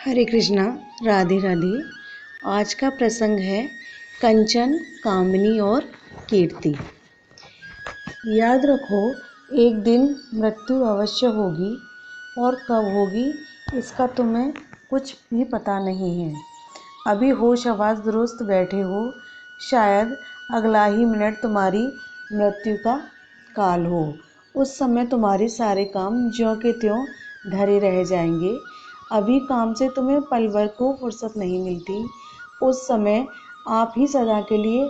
हरे कृष्णा। राधे राधे। आज का प्रसंग है कंचन, कामिनी और कीर्ति। याद रखो, एक दिन मृत्यु अवश्य होगी और कब होगी इसका तुम्हें कुछ भी पता नहीं है। अभी होश आवास दुरुस्त बैठे हो, शायद अगला ही मिनट तुम्हारी मृत्यु का काल हो। उस समय तुम्हारे सारे काम ज्यों के त्यों धरे रह जाएंगे। अभी काम से तुम्हें पल भर को फुर्सत नहीं मिलती, उस समय आप ही सदा के लिए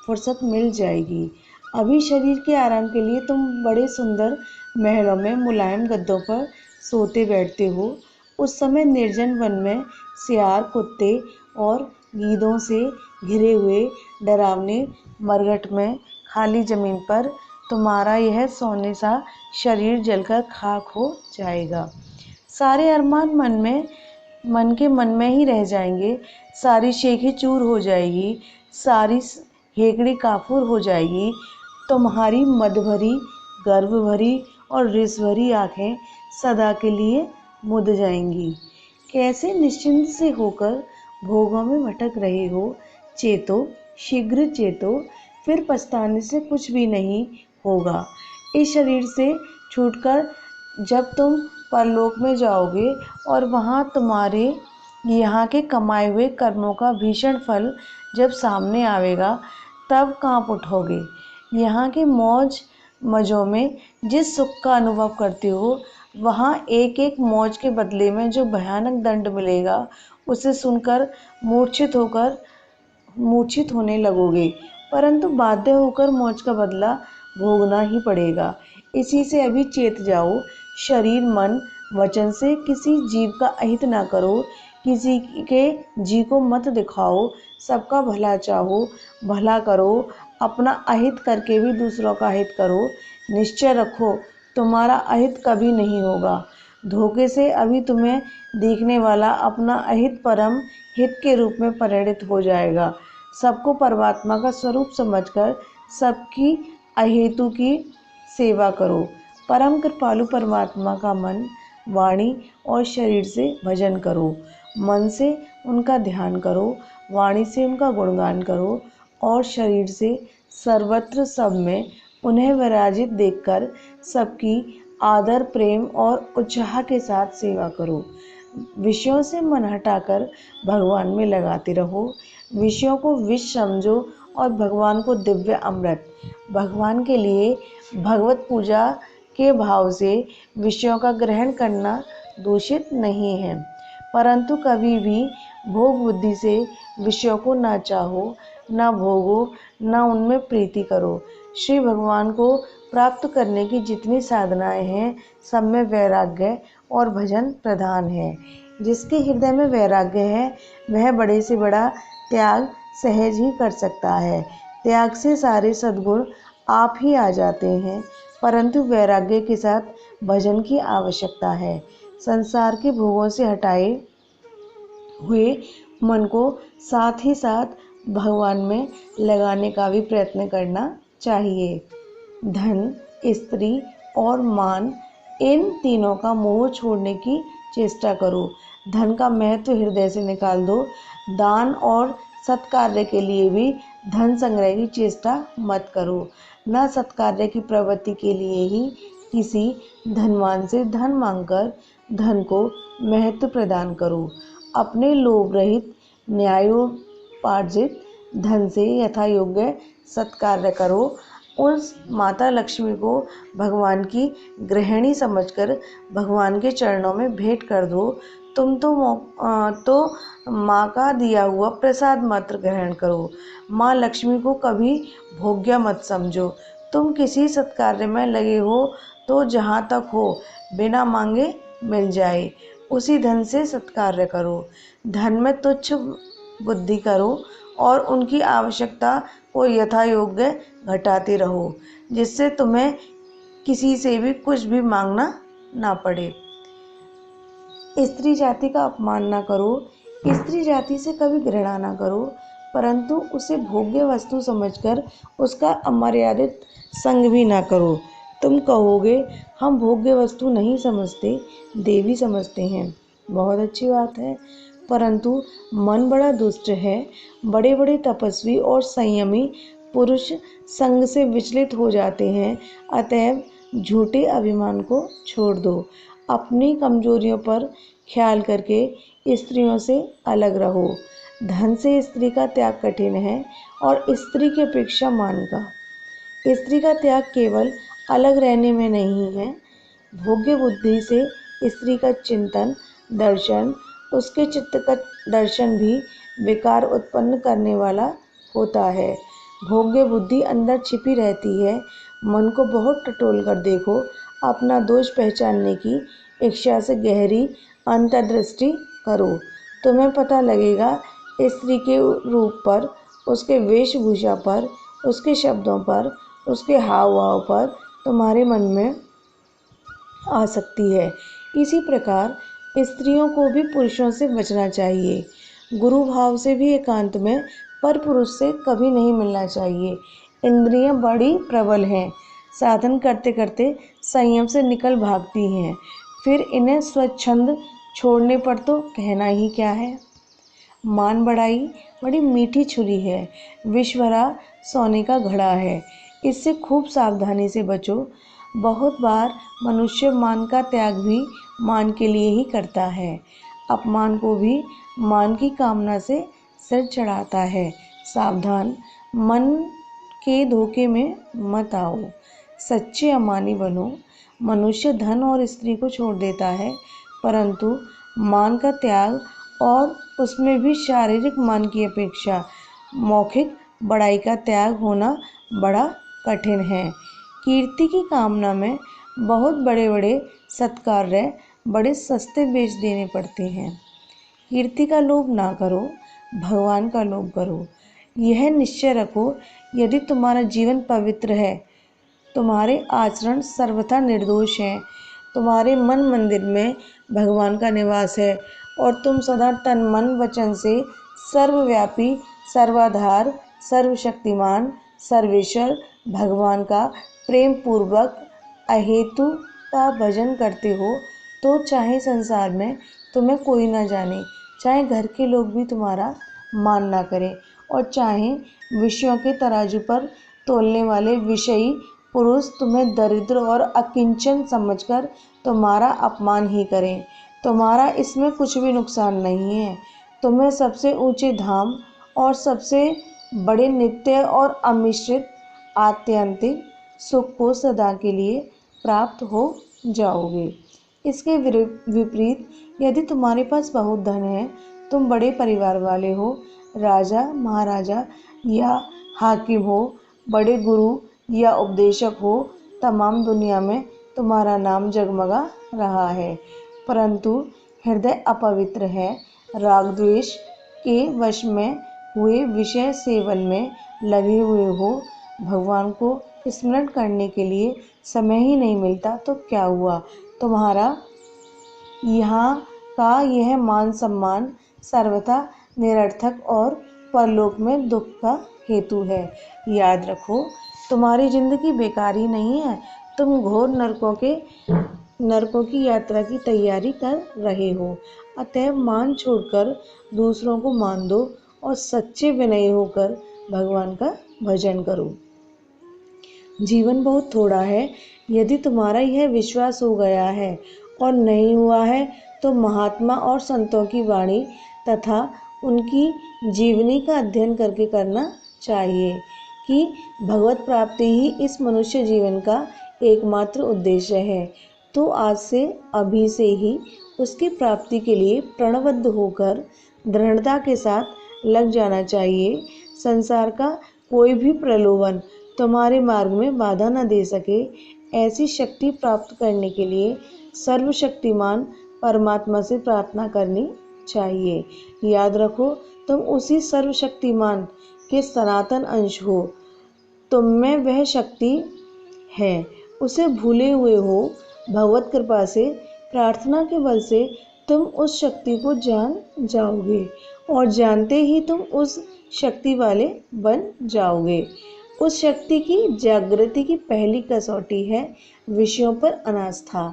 फुर्सत मिल जाएगी। अभी शरीर के आराम के लिए तुम बड़े सुंदर महलों में मुलायम गद्दों पर सोते बैठते हो। उस समय निर्जन वन में सियार, कुत्ते और गीदों से घिरे हुए डरावने मरघट में खाली जमीन पर तुम्हारा यह सोने सा शरीर जलकर खाक हो जाएगा। सारे अरमान मन में ही रह जाएंगे। सारी शेखें चूर हो जाएगी, सारी हेकड़ी काफूर हो जाएगी। तुम्हारी मद भरी, गर्व भरी और रिस भरी आंखें सदा के लिए मुद जाएंगी। कैसे निश्चिंत से होकर भोगों में भटक रहे हो। चेतो, शीघ्र चेतो, फिर पछताने से कुछ भी नहीं होगा। इस शरीर से छूटकर जब तुम परलोक में जाओगे और वहाँ तुम्हारे यहाँ के कमाए हुए कर्मों का भीषण फल जब सामने आवेगा, तब कांप उठोगे। यहाँ के मौज मज़ों में जिस सुख का अनुभव करते हो, वहाँ एक एक मौज के बदले में जो भयानक दंड मिलेगा, उसे सुनकर मूर्छित होने लगोगे। परंतु बाध्य होकर मौज का बदला भोगना ही पड़ेगा। इसी से अभी चेत जाओ। शरीर, मन, वचन से किसी जीव का अहित ना करो, किसी के जी को मत दिखाओ, सबका भला चाहो, भला करो, अपना अहित करके भी दूसरों का हित करो। निश्चय रखो, तुम्हारा अहित कभी नहीं होगा। धोखे से अभी तुम्हें देखने वाला अपना अहित परम हित के रूप में परिणित हो जाएगा। सबको परमात्मा का स्वरूप समझकर सबकी अहेतु की सेवा करो। परम कृपालु परमात्मा का मन, वाणी और शरीर से भजन करो। मन से उनका ध्यान करो, वाणी से उनका गुणगान करो और शरीर से सर्वत्र सब में उन्हें विराजित देखकर सबकी आदर, प्रेम और उत्साह के साथ सेवा करो। विषयों से मन हटाकर भगवान में लगाते रहो। विषयों को विष समझो और भगवान को दिव्य अमृत। भगवान के लिए भगवत पूजा के भाव से विषयों का ग्रहण करना दूषित नहीं है, परंतु कभी भी भोग बुद्धि से विषयों को ना चाहो, ना भोगो, ना उनमें प्रीति करो। श्री भगवान को प्राप्त करने की जितनी साधनाएं हैं, सब में वैराग्य और भजन प्रधान है। जिसके हृदय में वैराग्य है, वह बड़े से बड़ा त्याग सहज ही कर सकता है। त्याग से सारे सद्गुण आप ही आ जाते हैं, परंतु वैराग्य के साथ भजन की आवश्यकता है। संसार के भोगों से हटाए हुए मन को साथ ही साथ भगवान में लगाने का भी प्रयत्न करना चाहिए। धन, स्त्री और मान, इन तीनों का मोह छोड़ने की चेष्टा करो। धन का महत्व हृदय से निकाल दो। दान और सत्कार्य के लिए भी धन संग्रह की चेष्टा मत करो। न सत्कार्य की प्रवृत्ति के लिए ही किसी धनवान से धन मांगकर धन को महत्व प्रदान करो। अपने लोभ रहित न्यायोपार्जित धन से यथा योग्य सत्कार्य करो। उस माता लक्ष्मी को भगवान की गृहिणी समझकर भगवान के चरणों में भेंट कर दो। तुम तो माँ का दिया हुआ प्रसाद मात्र ग्रहण करो। माँ लक्ष्मी को कभी भोग्य मत समझो। तुम किसी सत्कार्य में लगे हो तो जहाँ तक हो बिना मांगे मिल जाए, उसी धन से सत्कार्य करो। धन में तुच्छ बुद्धि करो और उनकी आवश्यकता को यथा योग्य घटाते रहो, जिससे तुम्हें किसी से भी कुछ भी मांगना ना पड़े। स्त्री जाति का अपमान ना करो। स्त्री जाति से कभी घृणा ना करो, परंतु उसे भोग्य वस्तु समझकर उसका अमर्यादित संग भी ना करो। तुम कहोगे, हम भोग्य वस्तु नहीं समझते, देवी समझते हैं। बहुत अच्छी बात है, परंतु मन बड़ा दुष्ट है। बड़े बड़े तपस्वी और संयमी पुरुष संग से विचलित हो जाते हैं। अतएव झूठे अभिमान को छोड़ दो। अपनी कमजोरियों पर ख्याल करके स्त्रियों से अलग रहो। धन से स्त्री का त्याग कठिन है और स्त्री की अपेक्षा मान का। स्त्री का त्याग केवल अलग रहने में नहीं है, भोग्य बुद्धि से स्त्री का चिंतन, दर्शन, उसके चित्त का दर्शन भी विकार उत्पन्न करने वाला होता है। भोग्य बुद्धि अंदर छिपी रहती है। मन को बहुत टटोल कर देखो। अपना दोष पहचानने की इच्छा से गहरी अंतर्दृष्टि करो। तुम्हें पता लगेगा स्त्री के रूप पर, उसके वेशभूषा पर, उसके शब्दों पर, उसके हाव भाव पर तुम्हारे मन में आ सकती है। इसी प्रकार स्त्रियों को भी पुरुषों से बचना चाहिए। गुरु भाव से भी एकांत में पर पुरुष से कभी नहीं मिलना चाहिए। इंद्रियां बड़ी प्रबल हैं, साधन करते करते संयम से निकल भागती हैं, फिर इन्हें स्वच्छंद छोड़ने पर तो कहना ही क्या है। मान बढ़ाई बड़ी मीठी छुरी है, विष भरा सोने का घड़ा है, इससे खूब सावधानी से बचो। बहुत बार मनुष्य मान का त्याग भी मान के लिए ही करता है। अपमान को भी मान की कामना से सिर चढ़ाता है। सावधान, मन के धोखे में मत आओ। सच्चे अमानी बनो। मनुष्य धन और स्त्री को छोड़ देता है, परंतु मान का त्याग और उसमें भी शारीरिक मान की अपेक्षा मौखिक बड़ाई का त्याग होना बड़ा कठिन है। कीर्ति की कामना में बहुत बड़े बड़े सत्कार्य बड़े सस्ते बेच देने पड़ते हैं। कीर्ति का लोभ ना करो, भगवान का लोभ करो। यह निश्चय रखो, यदि तुम्हारा जीवन पवित्र है, तुम्हारे आचरण सर्वथा निर्दोष हैं, तुम्हारे मन मंदिर में भगवान का निवास है और तुम सदा तन मन वचन से सर्वव्यापी, सर्वाधार, सर्वशक्तिमान, सर्वेश्वर भगवान का प्रेम पूर्वक अहेतु का भजन करते हो, तो चाहे संसार में तुम्हें कोई ना जाने, चाहे घर के लोग भी तुम्हारा मान ना करें और चाहे विषयों के तराजू पर तोलने वाले विषयी पुरुष तुम्हें दरिद्र और अकिंचन समझकर तुम्हारा अपमान ही करें, तुम्हारा इसमें कुछ भी नुकसान नहीं है। तुम्हें सबसे ऊंचे धाम और सबसे बड़े नित्य और अमिश्रित आत्यंतिक सुख को सदा के लिए प्राप्त हो जाओगे। इसके विपरीत यदि तुम्हारे पास बहुत धन है, तुम बड़े परिवार वाले हो, राजा महाराजा या हाकिम हो, बड़े गुरु या उपदेशक हो, तमाम दुनिया में तुम्हारा नाम जगमगा रहा है, परंतु हृदय अपवित्र है, राग द्वेष के वश में हुए विषय सेवन में लगे हुए हो, भगवान को स्मरण करने के लिए समय ही नहीं मिलता, तो क्या हुआ? तुम्हारा यहाँ का यह मान सम्मान सर्वथा निरर्थक और परलोक में दुख का हेतु है। याद रखो, तुम्हारी जिंदगी बेकारी नहीं है। तुम घोर नरकों की यात्रा की तैयारी कर रहे हो। अतएव मान छोड़कर दूसरों को मान दो और सच्चे विनयी होकर भगवान का भजन करो। जीवन बहुत थोड़ा है। यदि तुम्हारा यह विश्वास हो गया है और नहीं हुआ है, तो महात्मा और संतों की वाणी तथा उनकी जीवनी का अध्ययन करके करना चाहिए कि भगवत प्राप्ति ही इस मनुष्य जीवन का एकमात्र उद्देश्य है। तो आज से, अभी से ही उसकी प्राप्ति के लिए प्रणबद्ध होकर दृढ़ता के साथ लग जाना चाहिए। संसार का कोई भी प्रलोभन तुम्हारे मार्ग में बाधा न दे सके। ऐसी शक्ति प्राप्त करने के लिए सर्वशक्तिमान परमात्मा से प्रार्थना करनी चाहिए। याद रखो, तुम उसी सर्वशक्तिमान के सनातन अंश हो। तुम में वह शक्ति है, उसे भूले हुए हो। भगवत कृपा से, प्रार्थना के बल से तुम उस शक्ति को जान जाओगे और जानते ही तुम उस शक्ति वाले बन जाओगे। उस शक्ति की जागृति की पहली कसौटी है विषयों पर अनास्था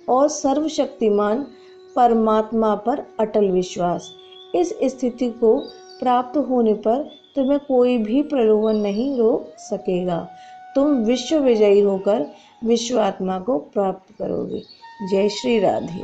और सर्वशक्तिमान परमात्मा पर अटल विश्वास। इस स्थिति को प्राप्त होने पर तुम्हें कोई भी प्रलोभन नहीं रोक सकेगा। तुम विश्व विजयी होकर विश्व आत्मा को प्राप्त करोगे। जय श्री राधे।